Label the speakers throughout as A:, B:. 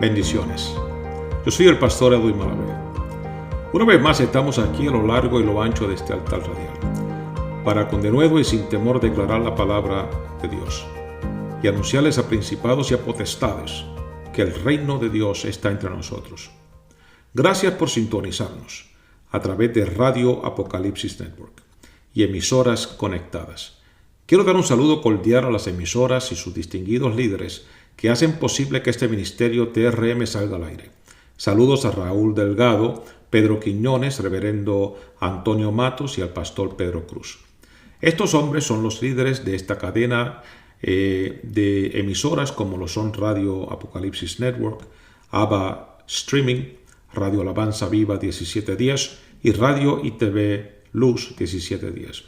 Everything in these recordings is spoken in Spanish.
A: Bendiciones. Yo soy el pastor Edwin Malavé. Una vez más estamos aquí a lo largo y lo ancho de este altar radial, para con denuedo y sin temor declarar la palabra de Dios y anunciarles a principados y a potestades que el reino de Dios está entre nosotros. Gracias por sintonizarnos a través de Radio Apocalipsis Network y emisoras conectadas. Quiero dar un saludo cordial a las emisoras y sus distinguidos líderes que hacen posible que este ministerio TRM salga al aire. Saludos a Raúl Delgado, Pedro Quiñones, reverendo Antonio Matos y al pastor Pedro Cruz. Estos hombres son los líderes de esta cadena de emisoras como lo son Radio Apocalipsis Network, ABA Streaming, Radio Alabanza Viva 1710 y Radio ITV Luz 1710,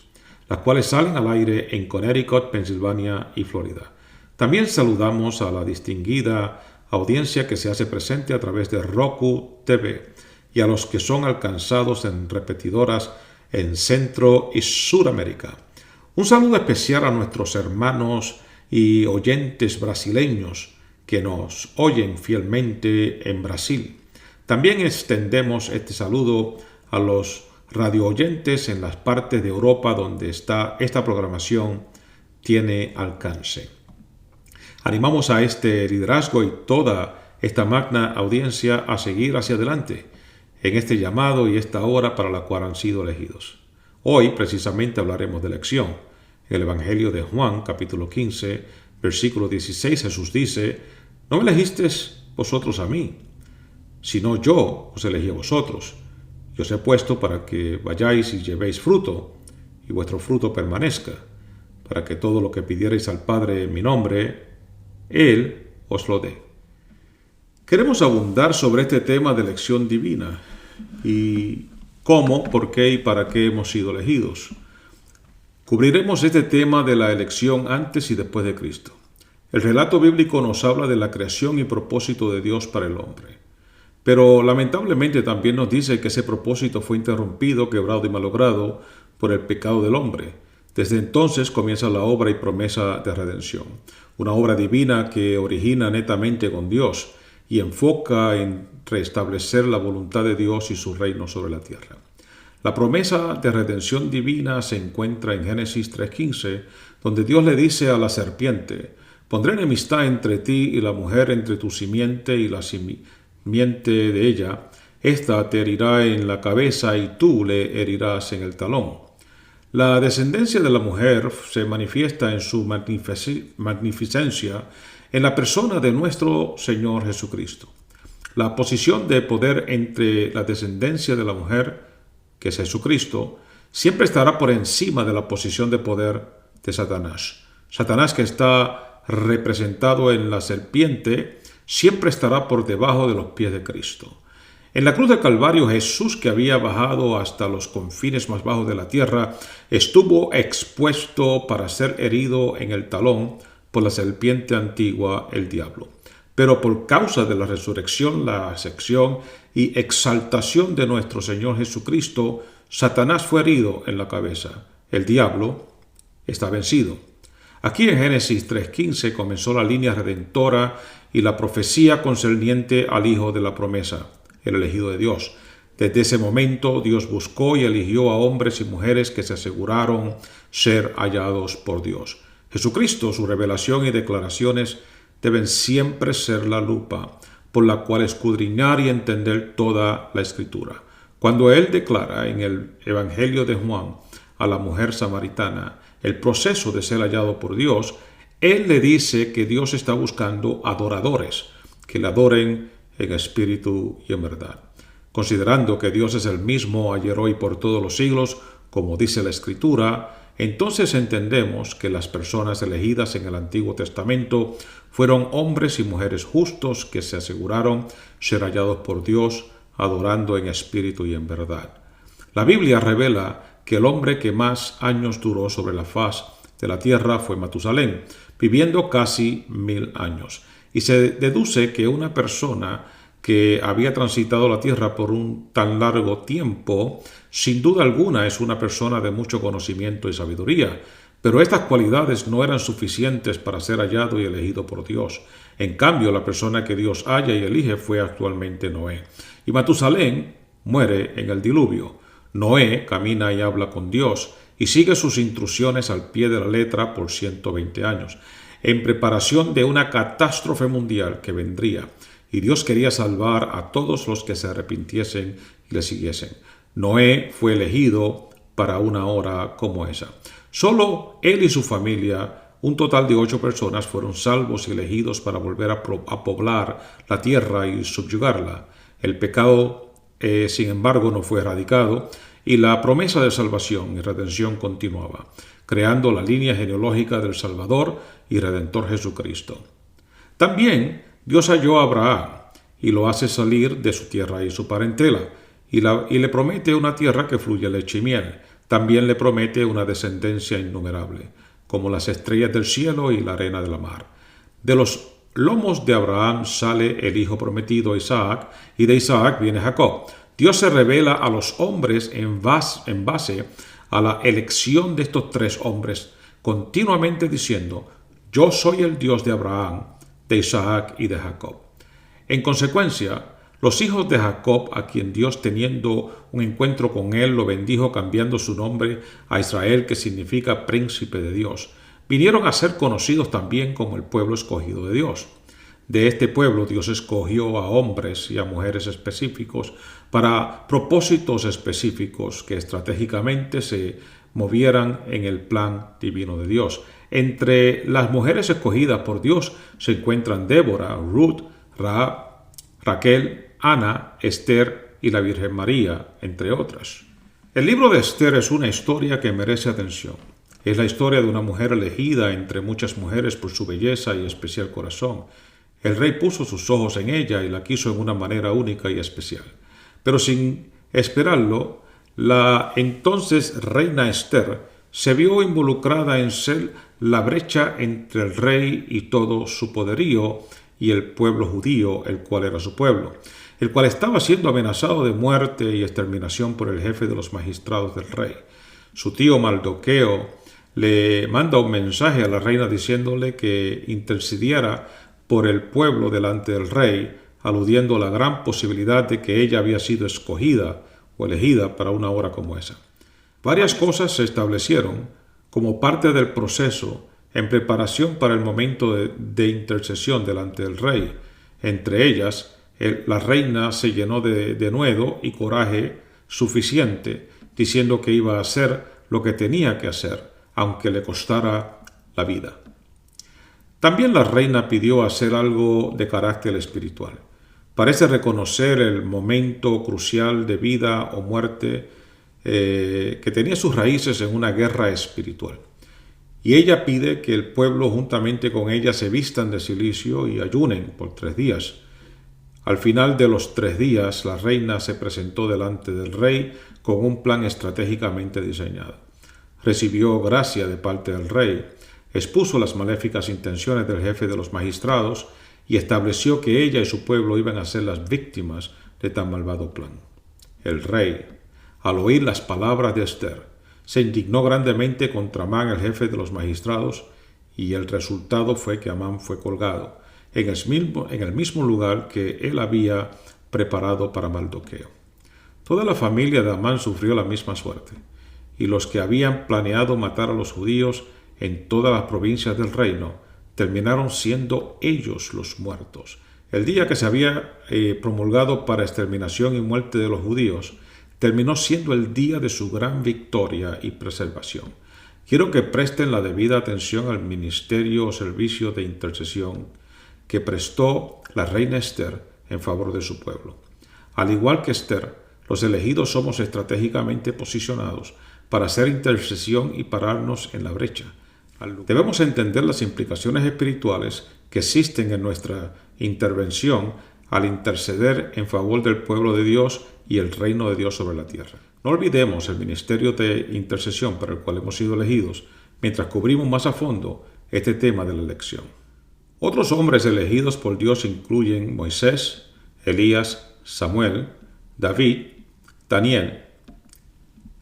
A: las cuales salen al aire en Connecticut, Pensilvania y Florida. También saludamos a la distinguida audiencia que se hace presente a través de Roku TV y a los que son alcanzados en repetidoras en Centro y Suramérica. Un saludo especial a nuestros hermanos y oyentes brasileños que nos oyen fielmente en Brasil. También extendemos este saludo a los radioyentes en las partes de Europa donde esta programación tiene alcance. Animamos a este liderazgo y toda esta magna audiencia a seguir hacia adelante en este llamado y esta hora para la cual han sido elegidos. Hoy precisamente hablaremos de elección. En el Evangelio de Juan, capítulo 15, versículo 16, Jesús dice: «No me elegisteis vosotros a mí, sino yo os elegí a vosotros. Y os he puesto para que vayáis y llevéis fruto, y vuestro fruto permanezca, para que todo lo que pidierais al Padre en mi nombre, Él os lo dé». Queremos abundar sobre este tema de elección divina y cómo, por qué y para qué hemos sido elegidos. Cubriremos este tema de la elección antes y después de Cristo. El relato bíblico nos habla de la creación y propósito de Dios para el hombre. Pero lamentablemente también nos dice que ese propósito fue interrumpido, quebrado y malogrado por el pecado del hombre. Desde entonces comienza la obra y promesa de redención, una obra divina que origina netamente con Dios y enfoca en restablecer la voluntad de Dios y su reino sobre la tierra. La promesa de redención divina se encuentra en Génesis 3:15, donde Dios le dice a la serpiente: «Pondré enemistad entre ti y la mujer, entre tu simiente y la simiente de ella. Esta te herirá en la cabeza y tú le herirás en el talón». La descendencia de la mujer se manifiesta en su magnificencia en la persona de nuestro Señor Jesucristo. La posición de poder entre la descendencia de la mujer, que es Jesucristo, siempre estará por encima de la posición de poder de Satanás. Satanás, que está representado en la serpiente, siempre estará por debajo de los pies de Cristo. En la cruz del Calvario, Jesús, que había bajado hasta los confines más bajos de la tierra, estuvo expuesto para ser herido en el talón por la serpiente antigua, el diablo. Pero por causa de la resurrección, la ascensión y exaltación de nuestro Señor Jesucristo, Satanás fue herido en la cabeza. El diablo está vencido. Aquí en Génesis 3:15 comenzó la línea redentora y la profecía concerniente al Hijo de la promesa, el elegido de Dios. Desde ese momento Dios buscó y eligió a hombres y mujeres que se aseguraron ser hallados por Dios. Jesucristo, su revelación y declaraciones deben siempre ser la lupa por la cual escudriñar y entender toda la Escritura. Cuando Él declara en el Evangelio de Juan a la mujer samaritana el proceso de ser hallado por Dios, Él le dice que Dios está buscando adoradores, que le adoren en espíritu y en verdad. Considerando que Dios es el mismo ayer, hoy, por todos los siglos, como dice la Escritura, entonces entendemos que las personas elegidas en el Antiguo Testamento fueron hombres y mujeres justos que se aseguraron ser hallados por Dios, adorando en espíritu y en verdad. La Biblia revela que el hombre que más años duró sobre la faz de la tierra fue Matusalén, viviendo casi 1000 años. Y se deduce que una persona que había transitado la tierra por un tan largo tiempo, sin duda alguna es una persona de mucho conocimiento y sabiduría, pero estas cualidades no eran suficientes para ser hallado y elegido por Dios. En cambio, la persona que Dios halla y elige fue actualmente Noé. Y Matusalén muere en el diluvio. Noé camina y habla con Dios y sigue sus instrucciones al pie de la letra por 120 años, en preparación de una catástrofe mundial que vendría. Y Dios quería salvar a todos los que se arrepintiesen y le siguiesen. Noé fue elegido para una hora como esa. Solo él y su familia, un total de 8 personas, fueron salvos y elegidos para volver a poblar la tierra y subyugarla. El pecado, sin embargo, no fue erradicado y la promesa de salvación y redención continuaba, creando la línea genealógica del Salvador y Redentor Jesucristo. También Dios halló a Abraham y lo hace salir de su tierra y su parentela, y le promete una tierra que fluye leche y miel. También le promete una descendencia innumerable, como las estrellas del cielo y la arena de la mar. De los lomos de Abraham sale el hijo prometido Isaac, y de Isaac viene Jacob. Dios se revela a los hombres en base a la elección de estos 3 hombres, continuamente diciendo: yo soy el Dios de Abraham, de Isaac y de Jacob. En consecuencia, los hijos de Jacob, a quien Dios, teniendo un encuentro con él, lo bendijo cambiando su nombre a Israel, que significa príncipe de Dios, vinieron a ser conocidos también como el pueblo escogido de Dios. De este pueblo Dios escogió a hombres y a mujeres específicos para propósitos específicos que estratégicamente se movieran en el plan divino de Dios. Entre las mujeres escogidas por Dios se encuentran Débora, Ruth, Rahab, Raquel, Ana, Esther y la Virgen María, entre otras. El libro de Esther es una historia que merece atención. Es la historia de una mujer elegida entre muchas mujeres por su belleza y especial corazón. El rey puso sus ojos en ella y la quiso en una manera única y especial. Pero sin esperarlo, la entonces reina Esther se vio involucrada en ser la brecha entre el rey y todo su poderío y el pueblo judío, el cual era su pueblo, el cual estaba siendo amenazado de muerte y exterminación por el jefe de los magistrados del rey. Su tío Mardoqueo le manda un mensaje a la reina diciéndole que intercediera por el pueblo delante del rey, aludiendo a la gran posibilidad de que ella había sido escogida o elegida para una hora como esa. Varias cosas se establecieron como parte del proceso en preparación para el momento de intercesión delante del rey. Entre ellas, la reina se llenó de denuedo y coraje suficiente, diciendo que iba a hacer lo que tenía que hacer, aunque le costara la vida. También la reina pidió hacer algo de carácter espiritual. Parece reconocer el momento crucial de vida o muerte que tenía sus raíces en una guerra espiritual. Y ella pide que el pueblo juntamente con ella se vistan de cilicio y ayunen por 3 días. Al final de los 3 días, la reina se presentó delante del rey con un plan estratégicamente diseñado. Recibió gracia de parte del rey, expuso las maléficas intenciones del jefe de los magistrados y estableció que ella y su pueblo iban a ser las víctimas de tan malvado plan. El rey, al oír las palabras de Esther, se indignó grandemente contra Amán, el jefe de los magistrados, y el resultado fue que Amán fue colgado en el mismo lugar que él había preparado para Mardoqueo. Toda la familia de Amán sufrió la misma suerte, y los que habían planeado matar a los judíos en todas las provincias del reino terminaron siendo ellos los muertos. El día que se había promulgado para exterminación y muerte de los judíos terminó siendo el día de su gran victoria y preservación. Quiero que presten la debida atención al ministerio o servicio de intercesión que prestó la reina Esther en favor de su pueblo. Al igual que Esther, los elegidos somos estratégicamente posicionados para hacer intercesión y pararnos en la brecha. Debemos entender las implicaciones espirituales que existen en nuestra intervención al interceder en favor del pueblo de Dios y el reino de Dios sobre la tierra. No olvidemos el ministerio de intercesión para el cual hemos sido elegidos mientras cubrimos más a fondo este tema de la elección. Otros hombres elegidos por Dios incluyen Moisés, Elías, Samuel, David, Daniel,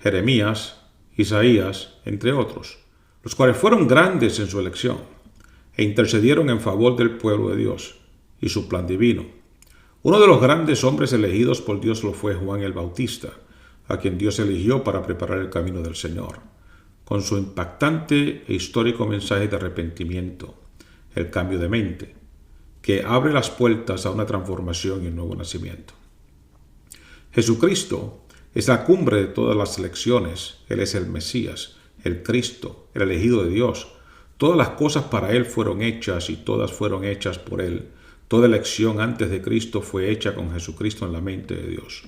A: Jeremías, Isaías, entre otros, los cuales fueron grandes en su elección. e intercedieron en favor del pueblo de Dios y su plan divino. Uno de los grandes hombres elegidos por Dios lo fue Juan el Bautista, a quien Dios eligió para preparar el camino del Señor, con su impactante e histórico mensaje de arrepentimiento, el cambio de mente, que abre las puertas a una transformación y un nuevo nacimiento. Jesucristo es la cumbre de todas las elecciones. Él es el Mesías, el Cristo, el elegido de Dios. Todas las cosas para Él fueron hechas y todas fueron hechas por Él. Toda elección antes de Cristo fue hecha con Jesucristo en la mente de Dios.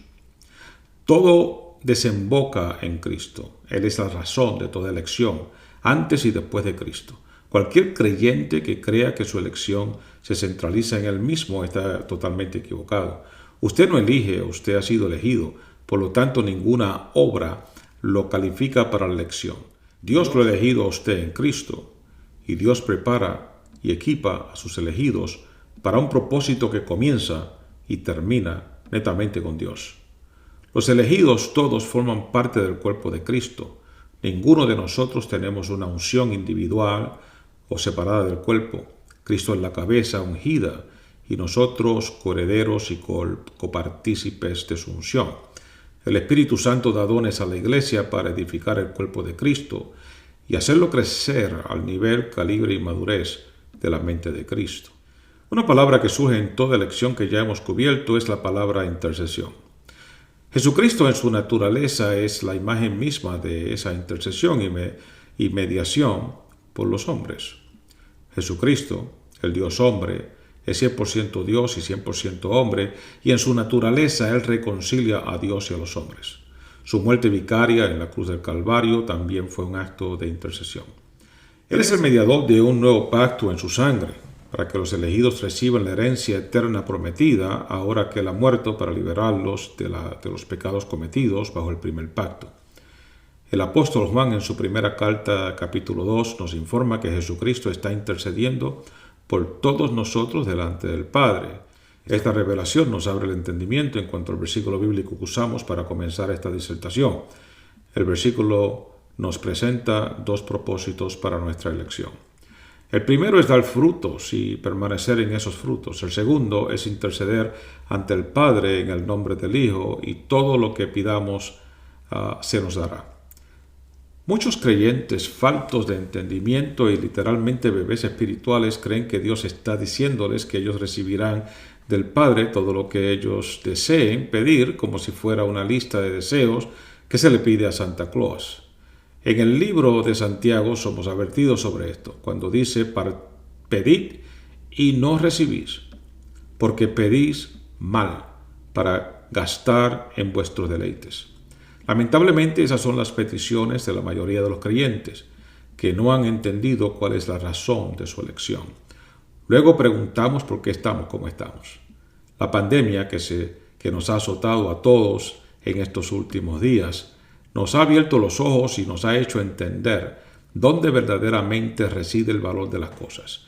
A: Todo desemboca en Cristo. Él es la razón de toda elección, antes y después de Cristo. Cualquier creyente que crea que su elección se centraliza en Él mismo está totalmente equivocado. Usted no elige, usted ha sido elegido. Por lo tanto, ninguna obra lo califica para la elección. Dios lo ha elegido a usted en Cristo, y Dios prepara y equipa a sus elegidos para un propósito que comienza y termina netamente con Dios. Los elegidos todos forman parte del cuerpo de Cristo. Ninguno de nosotros tenemos una unción individual o separada del cuerpo. Cristo es la cabeza ungida y nosotros coherederos y copartícipes de su unción. El Espíritu Santo da dones a la Iglesia para edificar el cuerpo de Cristo y hacerlo crecer al nivel, calibre y madurez de la mente de Cristo. Una palabra que surge en toda lección que ya hemos cubierto es la palabra intercesión. Jesucristo en su naturaleza es la imagen misma de esa intercesión y mediación por los hombres. Jesucristo, el Dios hombre, es 100% Dios y 100% hombre, y en su naturaleza Él reconcilia a Dios y a los hombres. Su muerte vicaria en la cruz del Calvario también fue un acto de intercesión. Él es el mediador de un nuevo pacto en su sangre, para que los elegidos reciban la herencia eterna prometida, ahora que Él ha muerto para liberarlos de los pecados cometidos bajo el primer pacto. El apóstol Juan en su primera carta, capítulo 2, nos informa que Jesucristo está intercediendo por todos nosotros delante del Padre. Esta revelación nos abre el entendimiento en cuanto al versículo bíblico que usamos para comenzar esta disertación. El versículo nos presenta dos propósitos para nuestra elección. El primero es dar frutos y permanecer en esos frutos. El segundo es interceder ante el Padre en el nombre del Hijo, y todo lo que pidamos se nos dará. Muchos creyentes faltos de entendimiento y literalmente bebés espirituales creen que Dios está diciéndoles que ellos recibirán del Padre todo lo que ellos deseen pedir, como si fuera una lista de deseos que se le pide a Santa Claus. En el libro de Santiago somos advertidos sobre esto, cuando dice: pedid y no recibís, porque pedís mal, para gastar en vuestros deleites. Lamentablemente esas son las peticiones de la mayoría de los creyentes, que no han entendido cuál es la razón de su elección. Luego preguntamos por qué estamos como estamos. La pandemia que nos ha azotado a todos en estos últimos días nos ha abierto los ojos y nos ha hecho entender dónde verdaderamente reside el valor de las cosas.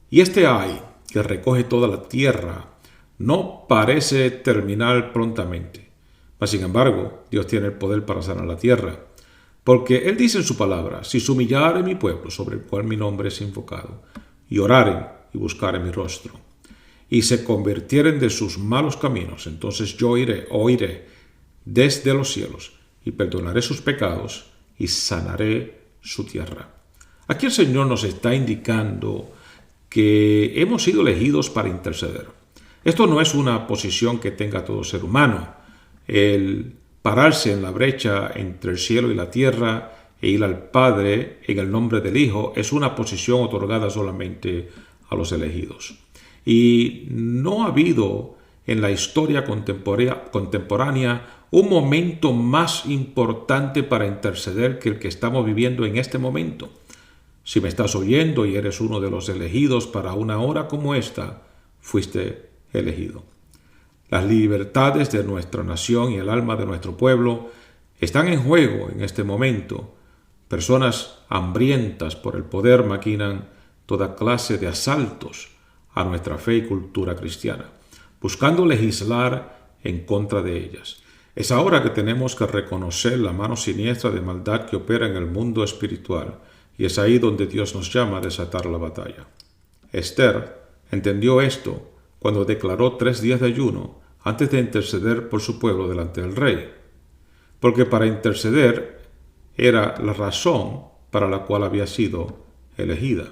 A: Y este ay que recoge toda la tierra no parece terminar prontamente. Mas, sin embargo, Dios tiene el poder para sanar la tierra, porque Él dice en su palabra: si se humillare mi pueblo, sobre el cual mi nombre es invocado, y oraren y buscaren mi rostro, y se convirtieren de sus malos caminos, entonces yo oiré desde los cielos, y perdonaré sus pecados, y sanaré su tierra. Aquí el Señor nos está indicando que hemos sido elegidos para interceder. Esto no es una posición que tenga todo ser humano. El pararse en la brecha entre el cielo y la tierra e ir al Padre en el nombre del Hijo es una posición otorgada solamente a los elegidos. Y no ha habido en la historia contemporánea un momento más importante para interceder que el que estamos viviendo en este momento. Si me estás oyendo y eres uno de los elegidos para una hora como esta, fuiste elegido. Las libertades de nuestra nación y el alma de nuestro pueblo están en juego en este momento. Personas hambrientas por el poder maquinan toda clase de asaltos a nuestra fe y cultura cristiana, buscando legislar en contra de ellas. Es ahora que tenemos que reconocer la mano siniestra de maldad que opera en el mundo espiritual y es ahí donde Dios nos llama a desatar la batalla. Esther entendió esto cuando declaró 3 días de ayuno antes de interceder por su pueblo delante del rey, porque para interceder era la razón para la cual había sido elegida.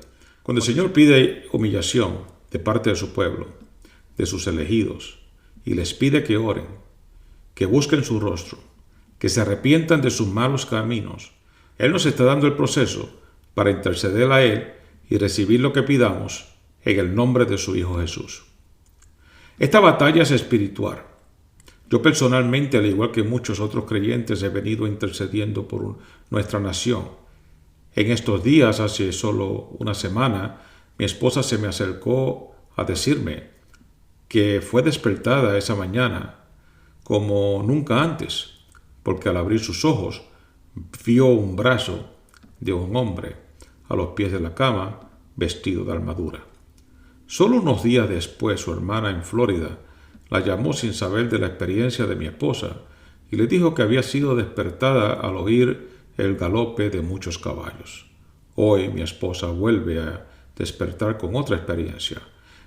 A: Cuando el Señor pide humillación de parte de su pueblo, de sus elegidos, y les pide que oren, que busquen su rostro, que se arrepientan de sus malos caminos, Él nos está dando el proceso para interceder a Él y recibir lo que pidamos en el nombre de su Hijo Jesús. Esta batalla es espiritual. Yo personalmente, al igual que muchos otros creyentes, he venido intercediendo por nuestra nación. En estos días, hace solo una semana, mi esposa se me acercó a decirme que fue despertada esa mañana como nunca antes, porque al abrir sus ojos vio un brazo de un hombre a los pies de la cama vestido de armadura. Solo unos días después, su hermana en Florida la llamó sin saber de la experiencia de mi esposa y le dijo que había sido despertada al oír el galope de muchos caballos. Hoy mi esposa vuelve a despertar con otra experiencia.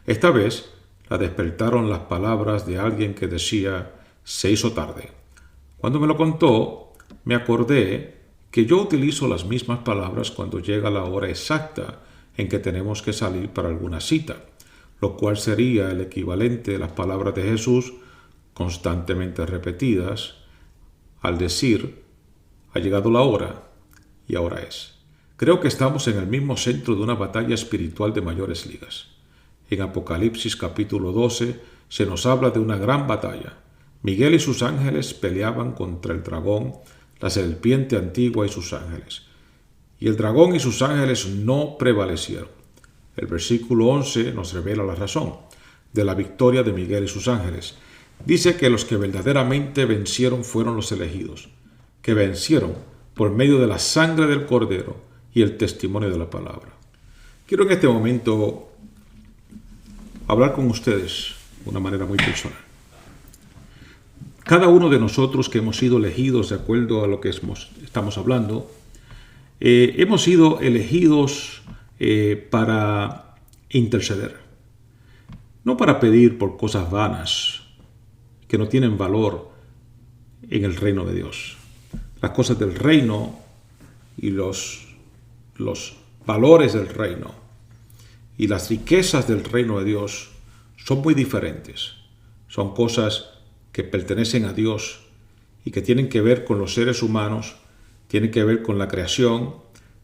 A: Esta vez la despertaron las palabras de alguien que decía: se hizo tarde. Cuando me lo contó, me acordé que yo utilizo las mismas palabras cuando llega la hora exacta en que tenemos que salir para alguna cita, lo cual sería el equivalente de las palabras de Jesús constantemente repetidas al decir: ha llegado la hora y ahora es. Creo que estamos en el mismo centro de una batalla espiritual de mayores ligas. En Apocalipsis capítulo 12 se nos habla de una gran batalla. Miguel y sus ángeles peleaban contra el dragón, la serpiente antigua y sus ángeles. Y el dragón y sus ángeles no prevalecieron. El versículo 11 nos revela la razón de la victoria de Miguel y sus ángeles. Dice que los que verdaderamente vencieron fueron los elegidos, que vencieron por medio de la sangre del Cordero y el testimonio de la palabra. Quiero en este momento hablar con ustedes de una manera muy personal. Cada uno de nosotros que hemos sido elegidos de acuerdo a lo que estamos hablando, hemos sido elegidos para interceder, no para pedir por cosas vanas que no tienen valor en el reino de Dios. Las cosas del reino y los valores del reino y las riquezas del reino de Dios son muy diferentes. Son cosas que pertenecen a Dios y que tienen que ver con los seres humanos, tienen que ver con la creación,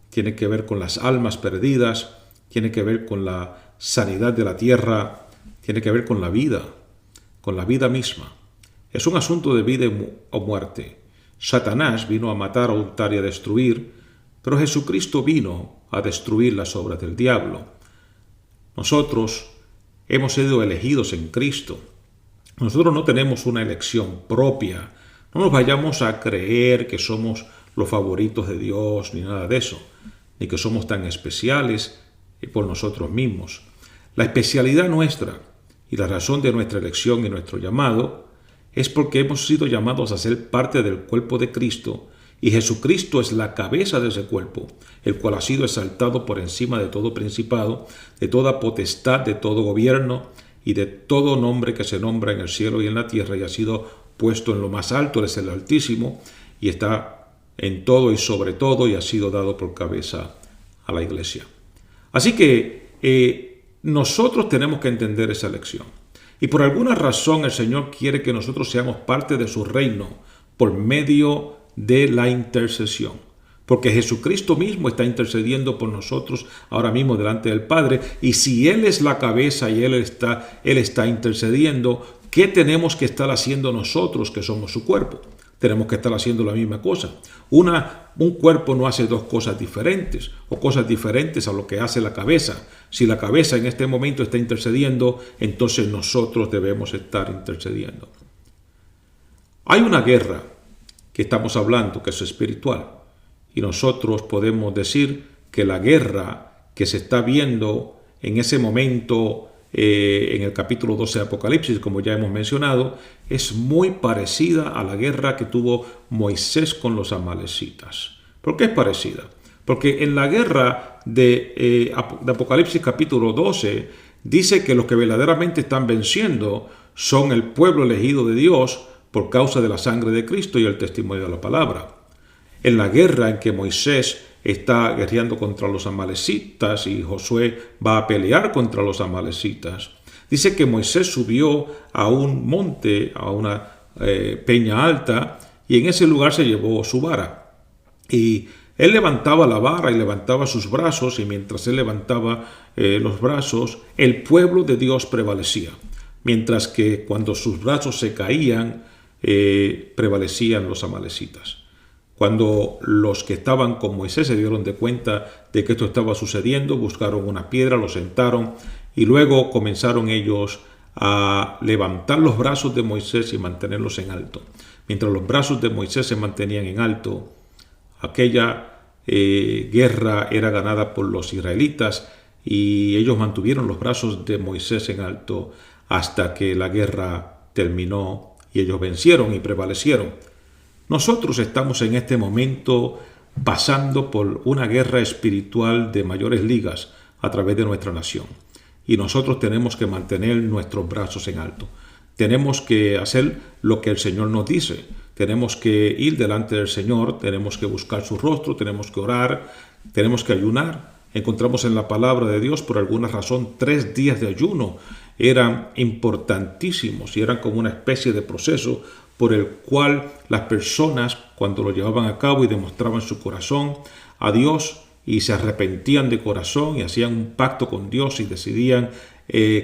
A: tienen que ver con las almas perdidas, tienen que ver con la sanidad de la tierra, tiene que ver con la vida misma. Es un asunto de vida o muerte. Satanás vino a matar, a hurtar y a destruir, pero Jesucristo vino a destruir las obras del diablo. Nosotros hemos sido elegidos en Cristo. Nosotros no tenemos una elección propia. No nos vayamos a creer que somos los favoritos de Dios, ni nada de eso, ni que somos tan especiales por nosotros mismos. La especialidad nuestra y la razón de nuestra elección y nuestro llamado es porque hemos sido llamados a ser parte del cuerpo de Cristo, y Jesucristo es la cabeza de ese cuerpo, el cual ha sido exaltado por encima de todo principado, de toda potestad, de todo gobierno y de todo nombre que se nombra en el cielo y en la tierra, y ha sido puesto en lo más alto, es el Altísimo, y está en todo y sobre todo, y ha sido dado por cabeza a la iglesia. Así que nosotros tenemos que entender esa lección. Y por alguna razón el Señor quiere que nosotros seamos parte de su reino por medio de la intercesión. Porque Jesucristo mismo está intercediendo por nosotros ahora mismo delante del Padre. Y si Él es la cabeza y Él está intercediendo, ¿qué tenemos que estar haciendo nosotros que somos su cuerpo? Tenemos que estar haciendo la misma cosa. Un cuerpo no hace dos cosas diferentes o cosas diferentes a lo que hace la cabeza. Si la cabeza en este momento está intercediendo, entonces nosotros debemos estar intercediendo. Hay una guerra que estamos hablando que es espiritual, y nosotros podemos decir que la guerra que se está viendo en ese momento en el capítulo 12 de Apocalipsis, como ya hemos mencionado, es muy parecida a la guerra que tuvo Moisés con los amalecitas. ¿Por qué es parecida? Porque en la guerra de Apocalipsis capítulo 12 dice que los que verdaderamente están venciendo son el pueblo elegido de Dios por causa de la sangre de Cristo y el testimonio de la palabra. En la guerra en que Moisés está guerreando contra los amalecitas y Josué va a pelear contra los amalecitas, dice que Moisés subió a un monte, a una peña alta, y en ese lugar se llevó su vara. Y él levantaba la vara y levantaba sus brazos, y mientras él levantaba los brazos, el pueblo de Dios prevalecía. Mientras que cuando sus brazos se caían, prevalecían los amalecitas. Cuando los que estaban con Moisés se dieron de cuenta de que esto estaba sucediendo, buscaron una piedra, lo sentaron y luego comenzaron ellos a levantar los brazos de Moisés y mantenerlos en alto. Mientras los brazos de Moisés se mantenían en alto, aquella guerra era ganada por los israelitas y ellos mantuvieron los brazos de Moisés en alto hasta que la guerra terminó y ellos vencieron y prevalecieron. Nosotros estamos en este momento pasando por una guerra espiritual de mayores ligas a través de nuestra nación. Y nosotros tenemos que mantener nuestros brazos en alto. Tenemos que hacer lo que el Señor nos dice. Tenemos que ir delante del Señor, tenemos que buscar su rostro, tenemos que orar, tenemos que ayunar. Encontramos en la palabra de Dios, por alguna razón, 3 días de ayuno eran importantísimos y eran como una especie de proceso por el cual las personas, cuando lo llevaban a cabo y demostraban su corazón a Dios y se arrepentían de corazón y hacían un pacto con Dios y decidían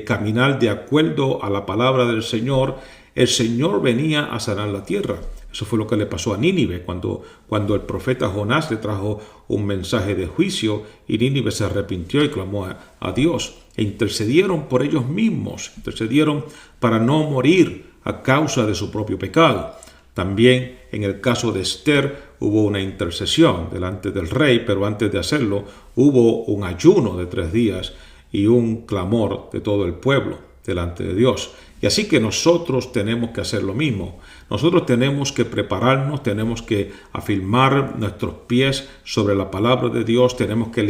A: caminar de acuerdo a la palabra del Señor, el Señor venía a sanar la tierra. Eso fue lo que le pasó a Nínive cuando el profeta Jonás le trajo un mensaje de juicio y Nínive se arrepintió y clamó a Dios. E intercedieron por ellos mismos, intercedieron para no morir a causa de su propio pecado. También en el caso de Esther hubo una intercesión delante del rey, pero antes de hacerlo hubo un ayuno de 3 días y un clamor de todo el pueblo delante de Dios. Y así que nosotros tenemos que hacer lo mismo. Nosotros tenemos que prepararnos, tenemos que afirmar nuestros pies sobre la palabra de Dios, tenemos que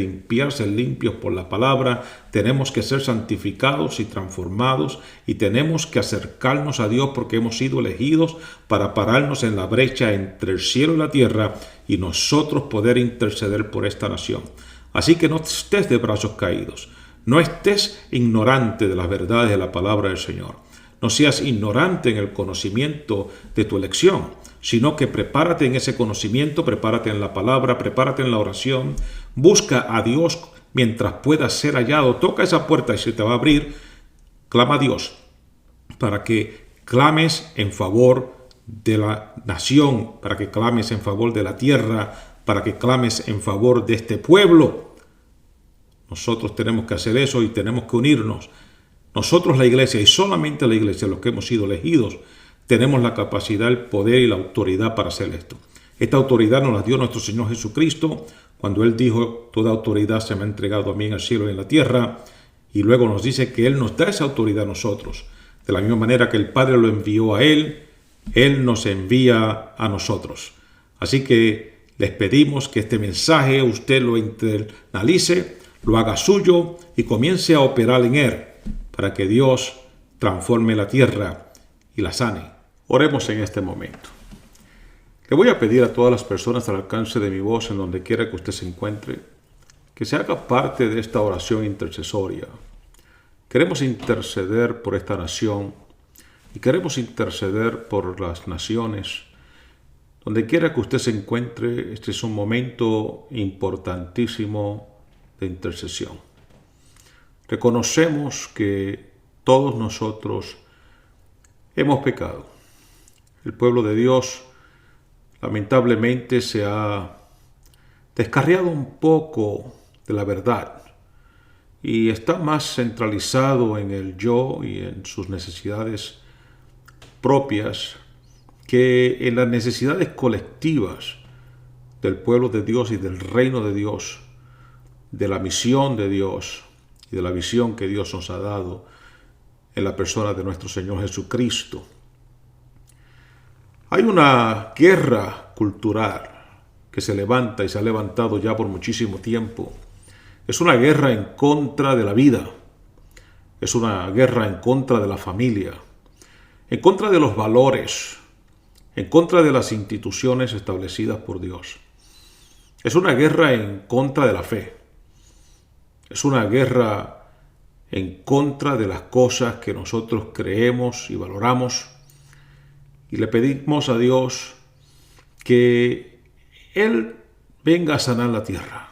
A: ser limpios por la palabra, tenemos que ser santificados y transformados y tenemos que acercarnos a Dios porque hemos sido elegidos para pararnos en la brecha entre el cielo y la tierra y nosotros poder interceder por esta nación. Así que no estés de brazos caídos, no estés ignorante de las verdades de la palabra del Señor. No seas ignorante en el conocimiento de tu elección, sino que prepárate en ese conocimiento, prepárate en la palabra, prepárate en la oración, busca a Dios mientras puedas ser hallado, toca esa puerta y se te va a abrir, clama a Dios para que clames en favor de la nación, para que clames en favor de la tierra, para que clames en favor de este pueblo. Nosotros tenemos que hacer eso y tenemos que unirnos. Nosotros, la iglesia, y solamente la iglesia, los que hemos sido elegidos, tenemos la capacidad, el poder y la autoridad para hacer esto. Esta autoridad nos la dio nuestro Señor Jesucristo cuando Él dijo: toda autoridad se me ha entregado a mí en el cielo y en la tierra. Y luego nos dice que Él nos da esa autoridad a nosotros. De la misma manera que el Padre lo envió a Él, Él nos envía a nosotros. Así que les pedimos que este mensaje usted lo internalice, lo haga suyo y comience a operar en Él, para que Dios transforme la tierra y la sane. Oremos en este momento. Le voy a pedir a todas las personas al alcance de mi voz, en donde quiera que usted se encuentre, que se haga parte de esta oración intercesoria. Queremos interceder por esta nación y queremos interceder por las naciones. Donde quiera que usted se encuentre, este es un momento importantísimo de intercesión. Reconocemos que todos nosotros hemos pecado. El pueblo de Dios lamentablemente se ha descarriado un poco de la verdad y está más centralizado en el yo y en sus necesidades propias que en las necesidades colectivas del pueblo de Dios y del reino de Dios, de la misión de Dios y de la visión que Dios nos ha dado en la persona de nuestro Señor Jesucristo. Hay una guerra cultural que se levanta y se ha levantado ya por muchísimo tiempo. Es una guerra en contra de la vida. Es una guerra en contra de la familia, en contra de los valores, en contra de las instituciones establecidas por Dios. Es una guerra en contra de la fe. Es una guerra en contra de las cosas que nosotros creemos y valoramos. Y le pedimos a Dios que Él venga a sanar la tierra,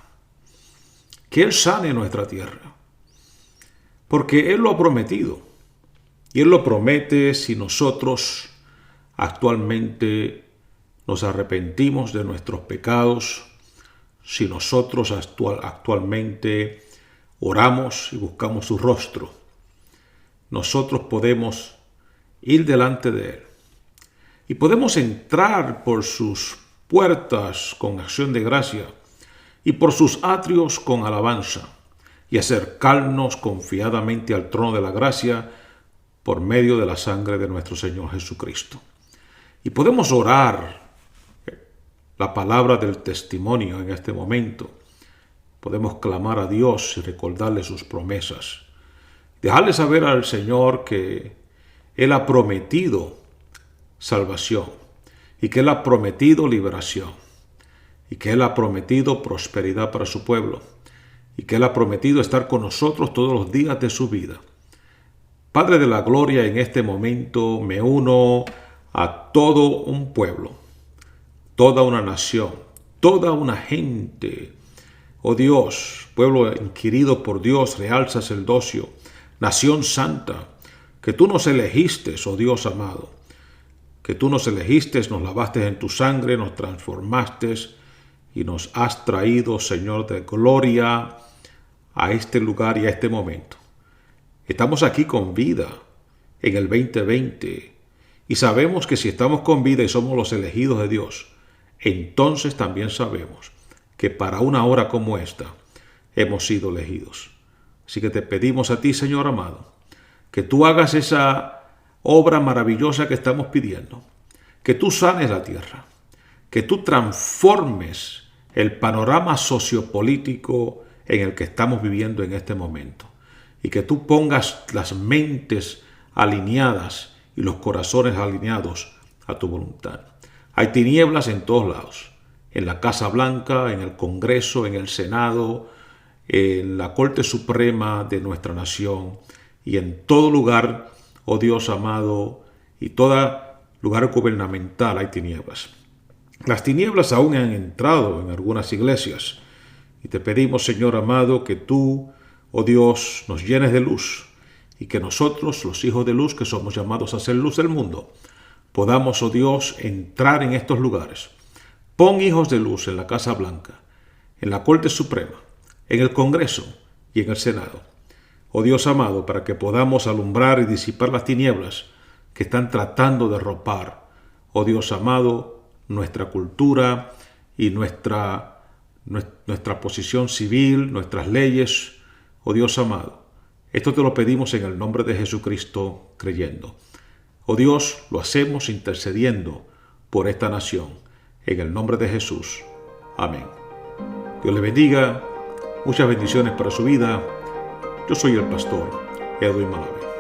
A: que Él sane nuestra tierra, porque Él lo ha prometido. Y Él lo promete si nosotros actualmente nos arrepentimos de nuestros pecados, si nosotros actualmente oramos y buscamos su rostro. Nosotros podemos ir delante de Él y podemos entrar por sus puertas con acción de gracia y por sus atrios con alabanza y acercarnos confiadamente al trono de la gracia por medio de la sangre de nuestro Señor Jesucristo. Y podemos orar la palabra del testimonio en este momento. Podemos clamar a Dios y recordarle sus promesas. Dejarle saber al Señor que Él ha prometido salvación y que Él ha prometido liberación y que Él ha prometido prosperidad para su pueblo y que Él ha prometido estar con nosotros todos los días de su vida. Padre de la gloria, en este momento me uno a todo un pueblo, toda una nación, toda una gente. Oh Dios, pueblo inquirido por Dios, real sacerdocio, nación santa, que tú nos elegiste, oh Dios amado, que tú nos elegiste, nos lavaste en tu sangre, nos transformaste y nos has traído, Señor de gloria, a este lugar y a este momento. Estamos aquí con vida en el 2020 y sabemos que si estamos con vida y somos los elegidos de Dios, entonces también sabemos que para una hora como esta hemos sido elegidos. Así que te pedimos a ti, Señor amado, que tú hagas esa obra maravillosa que estamos pidiendo, que tú sanes la tierra, que tú transformes el panorama sociopolítico en el que estamos viviendo en este momento y que tú pongas las mentes alineadas y los corazones alineados a tu voluntad. Hay tinieblas en todos lados, en la Casa Blanca, en el Congreso, en el Senado, en la Corte Suprema de nuestra nación y en todo lugar, oh Dios amado, y todo lugar gubernamental hay tinieblas. Las tinieblas aún han entrado en algunas iglesias y te pedimos, Señor amado, que tú, oh Dios, nos llenes de luz y que nosotros, los hijos de luz que somos llamados a ser luz del mundo, podamos, oh Dios, entrar en estos lugares. Pon hijos de luz en la Casa Blanca, en la Corte Suprema, en el Congreso y en el Senado. Oh Dios amado, para que podamos alumbrar y disipar las tinieblas que están tratando de ropar, oh Dios amado, nuestra cultura y nuestra posición civil, nuestras leyes, oh Dios amado. Esto te lo pedimos en el nombre de Jesucristo, creyendo. Oh Dios, lo hacemos intercediendo por esta nación, en el nombre de Jesús. Amén. Dios le bendiga, muchas bendiciones para su vida. Yo soy el pastor Edwin Malave.